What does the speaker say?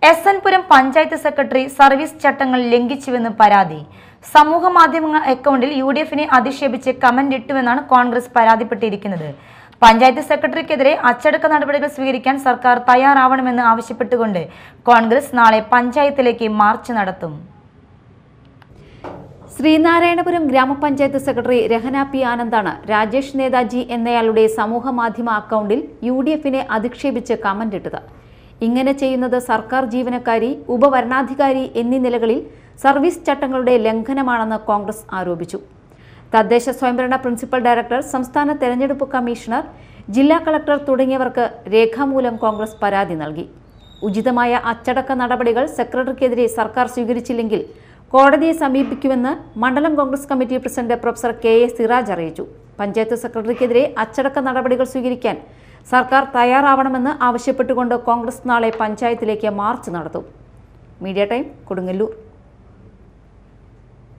SNPuram panchayat secretary service ചട്ടങ്ങൾ ലംഘിച്ചുവെന്ന് പരാതി. സമൂഹ മാധ്യമ അക്കൗണ്ടിൽ യുഡിഎഫിനെ അധിക്ഷേപിച്ച് കമന്റ് ഇട്ടുവെന്നാണ് കോൺഗ്രസ് പരാതിപ്പെട്ടിരിക്കുന്നത്. പഞ്ചായത്ത് സെക്രട്ടറിക്കെതിരെ അച്ചടക്ക നടപടികൾ സ്വീകരിക്കാൻ സർക്കാർ തയ്യാറാവണമെന്ന് ആവശ്യപ്പെട്ടുകൊണ്ട് കോൺഗ്രസ് നാളെ പഞ്ചായത്തിലേക്ക് മാർച്ച് നടത്തും. ശ്രീനാരായണപുരം ഗ്രാമപഞ്ചായത്ത് സെക്രട്ടറി രഹന പി ആനന്ദാണ് രാജേഷ് നേതാജി എന്നയാളുടെ സമൂഹ മാധ്യമ അക്കൗണ്ടിൽ യുഡിഎഫിനെ അധിക്ഷേപിച്ച് കമന്റ് ഇട്ടത്. ഇങ്ങനെ ചെയ്യുന്നത് സർക്കാർ ജീവനക്കാരി, ഉപവരണാധികാരി എന്നീ നിലകളിൽ സർവീസ് ചട്ടങ്ങളുടെ ലംഘനമാണെന്ന് കോൺഗ്രസ് ആരോപിച്ചു. തദ്ദേശ സ്വയംഭരണ പ്രിൻസിപ്പൽ ഡയറക്ടർ, സംസ്ഥാന തെരഞ്ഞെടുപ്പ് കമ്മീഷണർ, ജില്ലാ കളക്ടർ തുടങ്ങിയവർക്ക് രേഖാമൂലം കോൺഗ്രസ് പരാതി നൽകി. ഉചിതമായ അച്ചടക്ക നടപടികൾ സെക്രട്ടറിക്കെതിരെ സർക്കാർ സ്വീകരിച്ചില്ലെങ്കിൽ കോടതിയെ സമീപിക്കുമെന്ന് മണ്ഡലം Congress committee president professor K.A.. Siraj അറിയിച്ചു. പഞ്ചായത്ത് സെക്രട്ടറിക്കെതിരെ അച്ചടക്ക നടപടികൾ സ്വീകരിക്കാൻ സർക്കാർ തയ്യാറാവണമെന്ന് ആവശ്യപ്പെട്ടുകൊണ്ട് കോൺഗ്രസ് നാളെ പഞ്ചായത്തിലേക്ക് മാർച്ച് നടത്തും. Media time, Kodungallur.